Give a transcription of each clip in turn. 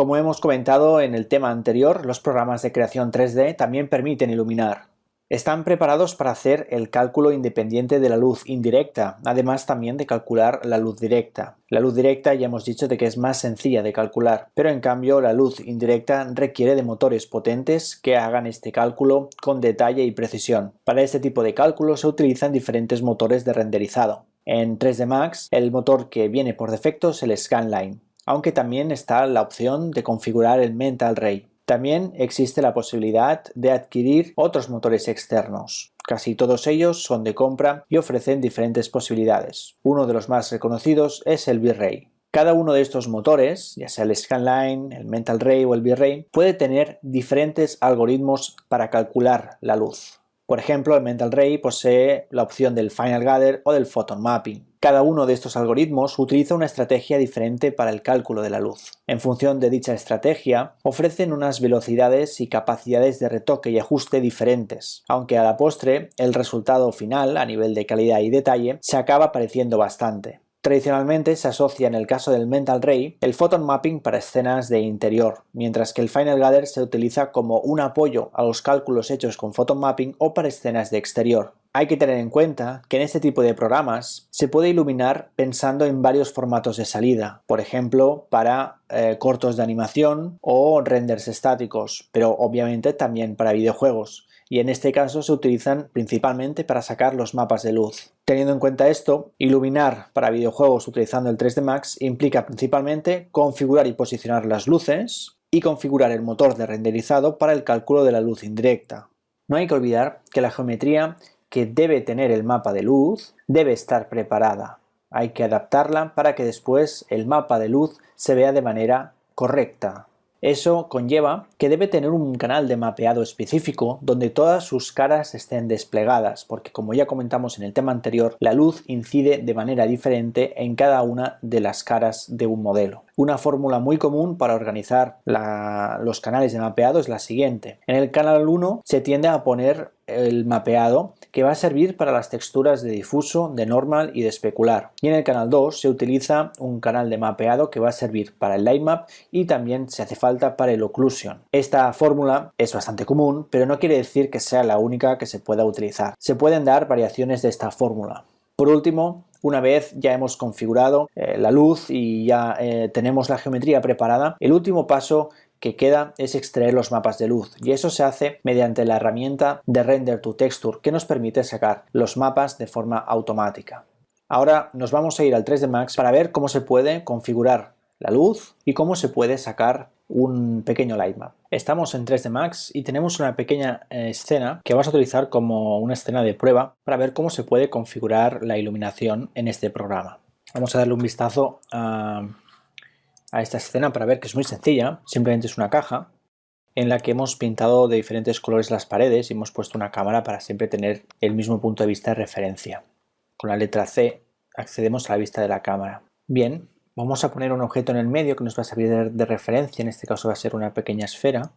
Como hemos comentado en el tema anterior, los programas de creación 3D también permiten iluminar. Están preparados para hacer el cálculo independiente de la luz indirecta, además también de calcular la luz directa. La luz directa ya hemos dicho de que es más sencilla de calcular, pero en cambio la luz indirecta requiere de motores potentes que hagan este cálculo con detalle y precisión. Para este tipo de cálculo se utilizan diferentes motores de renderizado. En 3D Max, el motor que viene por defecto es el Scanline, aunque también está la opción de configurar el Mental Ray. También existe la posibilidad de adquirir otros motores externos. Casi todos ellos son de compra y ofrecen diferentes posibilidades. Uno de los más reconocidos es el V-Ray. Cada uno de estos motores, ya sea el Scanline, el Mental Ray o el V-Ray, puede tener diferentes algoritmos para calcular la luz. Por ejemplo, el Mental Ray posee la opción del Final Gather o del Photon Mapping. Cada uno de estos algoritmos utiliza una estrategia diferente para el cálculo de la luz. En función de dicha estrategia, ofrecen unas velocidades y capacidades de retoque y ajuste diferentes, aunque a la postre el resultado final, a nivel de calidad y detalle, se acaba pareciendo bastante. Tradicionalmente se asocia en el caso del Mental Ray el Photon Mapping para escenas de interior, mientras que el Final Gather se utiliza como un apoyo a los cálculos hechos con Photon Mapping o para escenas de exterior. Hay que tener en cuenta que en este tipo de programas se puede iluminar pensando en varios formatos de salida, por ejemplo para cortos de animación o renders estáticos, pero obviamente también para videojuegos. Y en este caso se utilizan principalmente para sacar los mapas de luz. Teniendo en cuenta esto, iluminar para videojuegos utilizando el 3D Max implica principalmente configurar y posicionar las luces y configurar el motor de renderizado para el cálculo de la luz indirecta. No hay que olvidar que la geometría que debe tener el mapa de luz debe estar preparada. Hay que adaptarla para que después el mapa de luz se vea de manera correcta. Eso conlleva que debe tener un canal de mapeado específico donde todas sus caras estén desplegadas, porque como ya comentamos en el tema anterior, la luz incide de manera diferente en cada una de las caras de un modelo. Una fórmula muy común para organizar los canales de mapeado es la siguiente. En el canal 1 se tiende a poner el mapeado que va a servir para las texturas de difuso, de normal y de especular. Y en el canal 2 se utiliza un canal de mapeado que va a servir para el lightmap y también, si hace falta, para el occlusion. Esta fórmula es bastante común, pero no quiere decir que sea la única que se pueda utilizar. Se pueden dar variaciones de esta fórmula. Por último, una vez ya hemos configurado la luz y ya tenemos la geometría preparada, el último paso que queda es extraer los mapas de luz, y eso se hace mediante la herramienta de Render to Texture, que nos permite sacar los mapas de forma automática. Ahora nos vamos a ir al 3D Max para ver cómo se puede configurar la luz y cómo se puede sacar un pequeño lightmap. Estamos en 3D Max y tenemos una pequeña escena que vamos a utilizar como una escena de prueba para ver cómo se puede configurar la iluminación en este programa. Vamos a darle un vistazo a esta escena para ver que es muy sencilla. Simplemente es una caja en la que hemos pintado de diferentes colores las paredes y hemos puesto una cámara para siempre tener el mismo punto de vista de referencia. Con la letra C accedemos a la vista de la cámara. Bien, vamos a poner un objeto en el medio que nos va a servir de referencia. En este caso va a ser una pequeña esfera.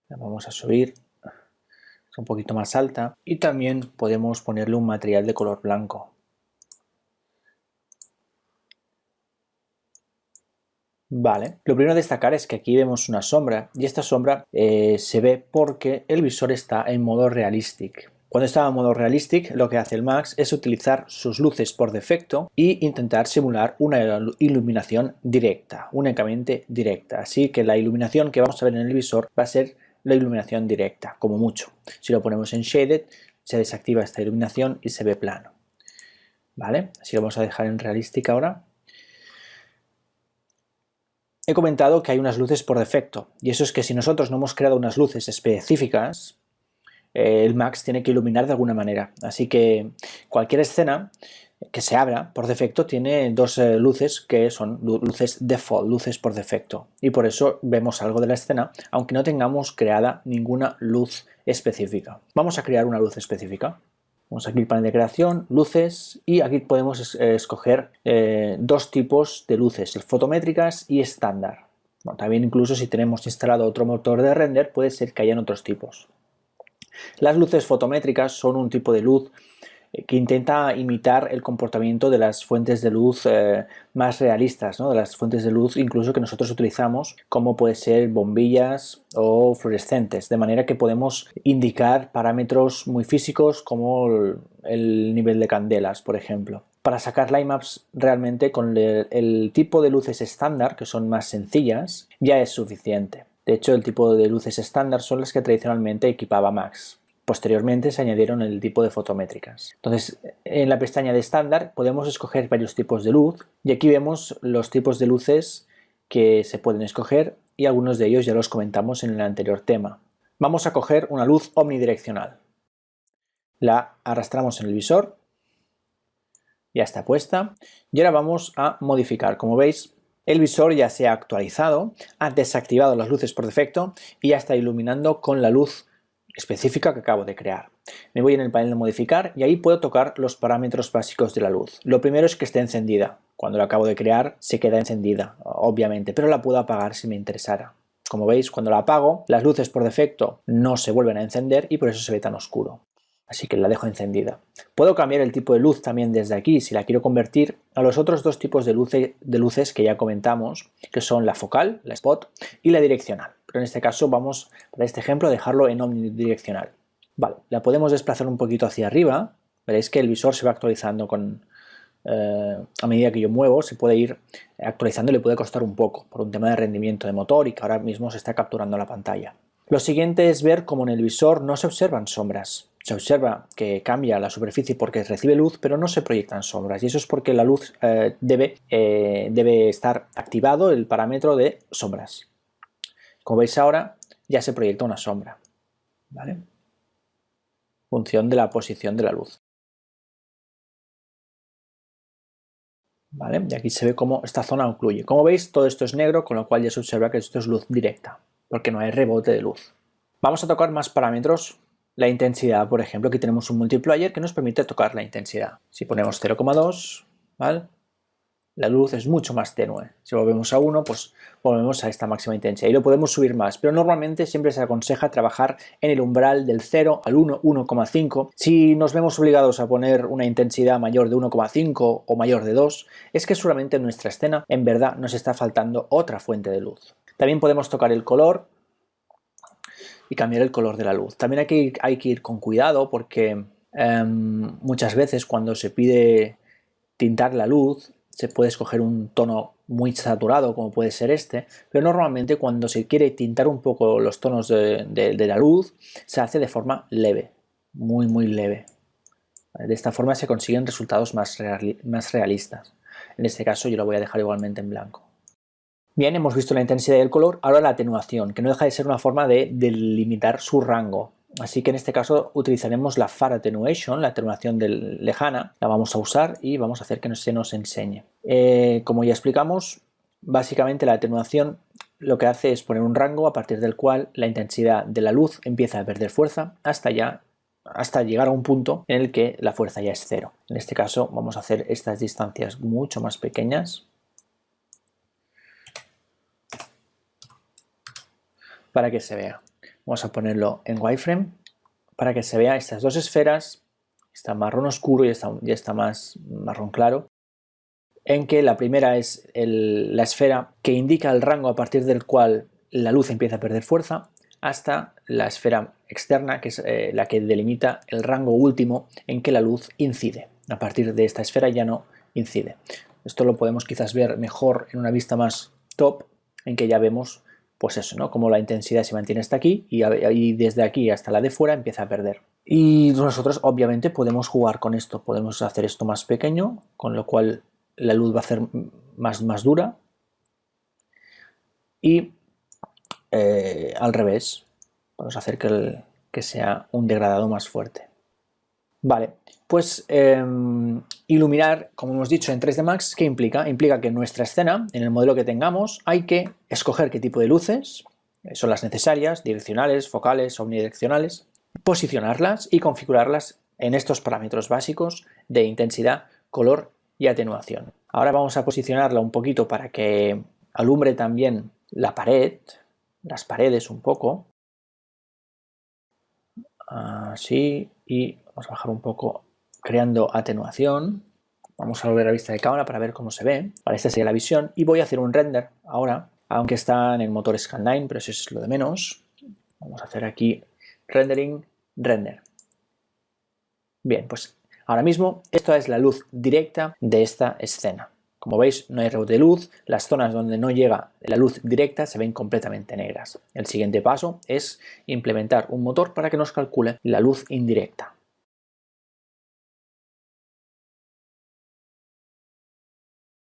La vamos a subir, es un poquito más alta, y también podemos ponerle un material de color blanco. Vale, lo primero a destacar es que aquí vemos una sombra, y esta sombra se ve porque el visor está en modo realistic. Cuando está en modo realistic, lo que hace el Max es utilizar sus luces por defecto e intentar simular una iluminación directa, únicamente directa. Así que la iluminación que vamos a ver en el visor va a ser la iluminación directa, como mucho. Si lo ponemos en Shaded, se desactiva esta iluminación y se ve plano. Vale, así lo vamos a dejar en realistic ahora. He comentado que hay unas luces por defecto, y eso es que si nosotros no hemos creado unas luces específicas, el Max tiene que iluminar de alguna manera. Así que cualquier escena que se abra por defecto tiene dos luces que son luces default, luces por defecto. Y por eso vemos algo de la escena, aunque no tengamos creada ninguna luz específica. Vamos a crear una luz específica. Vamos aquí al panel de creación, luces, y aquí podemos escoger dos tipos de luces, fotométricas y estándar. Bueno, también incluso si tenemos instalado otro motor de render puede ser que hayan otros tipos. Las luces fotométricas son un tipo de luz que intenta imitar el comportamiento de las fuentes de luz más realistas, ¿no? De las fuentes de luz incluso que nosotros utilizamos, como puede ser bombillas o fluorescentes, de manera que podemos indicar parámetros muy físicos como el nivel de candelas, por ejemplo. Para sacar line-maps realmente con el tipo de luces estándar, que son más sencillas, ya es suficiente. De hecho, el tipo de luces estándar son las que tradicionalmente equipaba Max. Posteriormente se añadieron el tipo de fotométricas. Entonces, en la pestaña de estándar podemos escoger varios tipos de luz y aquí vemos los tipos de luces que se pueden escoger y algunos de ellos ya los comentamos en el anterior tema. Vamos a coger una luz omnidireccional. La arrastramos en el visor. Ya está puesta. Y ahora vamos a modificar. Como veis, el visor ya se ha actualizado, ha desactivado las luces por defecto y ya está iluminando con la luz específica que acabo de crear. Me voy en el panel de modificar y ahí puedo tocar los parámetros básicos de la luz. Lo primero es que esté encendida. Cuando la acabo de crear se queda encendida, obviamente, pero la puedo apagar si me interesara. Como veis, cuando la apago, las luces por defecto no se vuelven a encender y por eso se ve tan oscuro. Así que la dejo encendida. Puedo cambiar el tipo de luz también desde aquí si la quiero convertir a los otros dos tipos de luces que ya comentamos, que son la focal, la spot, y la direccional. Pero en este caso vamos, para este ejemplo, a dejarlo en omnidireccional. Vale, la podemos desplazar un poquito hacia arriba. Veréis que el visor se va actualizando a medida que yo muevo, se puede ir actualizando y le puede costar un poco por un tema de rendimiento de motor y que ahora mismo se está capturando la pantalla. Lo siguiente es ver cómo en el visor no se observan sombras. Se observa que cambia la superficie porque recibe luz, pero no se proyectan sombras. Y eso es porque la luz debe estar activado el parámetro de sombras. Como veis ahora, ya se proyecta una sombra, ¿vale? Función de la posición de la luz. ¿Vale? Y aquí se ve cómo esta zona ocluye. Como veis, todo esto es negro, con lo cual ya se observa que esto es luz directa, porque no hay rebote de luz. Vamos a tocar más parámetros. La intensidad, por ejemplo, aquí tenemos un multiplier que nos permite tocar la intensidad. Si ponemos 0,2, ¿vale? La luz es mucho más tenue. Si volvemos a 1, pues volvemos a esta máxima intensidad. Y lo podemos subir más, pero normalmente siempre se aconseja trabajar en el umbral del 0 al 1, 1,5. Si nos vemos obligados a poner una intensidad mayor de 1,5 o mayor de 2, es que solamente en nuestra escena en verdad nos está faltando otra fuente de luz. También podemos tocar el color y cambiar el color de la luz. También hay que ir con cuidado porque muchas veces cuando se pide tintar la luz se puede escoger un tono muy saturado como puede ser este, pero normalmente cuando se quiere tintar un poco los tonos de la luz se hace de forma leve, muy leve. De esta forma se consiguen resultados más realistas. En este caso yo lo voy a dejar igualmente en blanco. Bien, hemos visto la intensidad y el color, ahora la atenuación, que no deja de ser una forma de delimitar su rango. Así que en este caso utilizaremos la Far Attenuation, la atenuación lejana, la vamos a usar y vamos a hacer que se nos enseñe. Como ya explicamos, básicamente la atenuación lo que hace es poner un rango a partir del cual la intensidad de la luz empieza a perder fuerza hasta llegar a un punto en el que la fuerza ya es cero. En este caso vamos a hacer estas distancias mucho más pequeñas para que se vea. Vamos a ponerlo en wireframe para que se vea estas dos esferas, esta marrón oscuro y esta más marrón claro, en que la primera es la esfera que indica el rango a partir del cual la luz empieza a perder fuerza, hasta la esfera externa, que es la que delimita el rango último en que la luz incide. A partir de esta esfera ya no incide. Esto lo podemos quizás ver mejor en una vista más top, en que ya vemos pues eso, ¿no? Como la intensidad se mantiene hasta aquí y desde aquí hasta la de fuera empieza a perder. Y nosotros obviamente podemos jugar con esto, podemos hacer esto más pequeño, con lo cual la luz va a ser más dura y al revés, vamos a hacer que sea un degradado más fuerte. Vale, pues iluminar, como hemos dicho en 3D Max, ¿qué implica? Implica que en nuestra escena, en el modelo que tengamos, hay que escoger qué tipo de luces son las necesarias, direccionales, focales, omnidireccionales, posicionarlas y configurarlas en estos parámetros básicos de intensidad, color y atenuación. Ahora vamos a posicionarla un poquito para que alumbre también la pared, las paredes un poco, así, y vamos a bajar un poco creando atenuación. Vamos a volver a la vista de cámara para ver cómo se ve. Vale, esta sería la visión y voy a hacer un render ahora, aunque está en el motor Scanline, pero eso es lo de menos. Vamos a hacer aquí rendering, render. Bien, pues ahora mismo esta es la luz directa de esta escena. Como veis, no hay rebote de luz, las zonas donde no llega la luz directa se ven completamente negras. El siguiente paso es implementar un motor para que nos calcule la luz indirecta.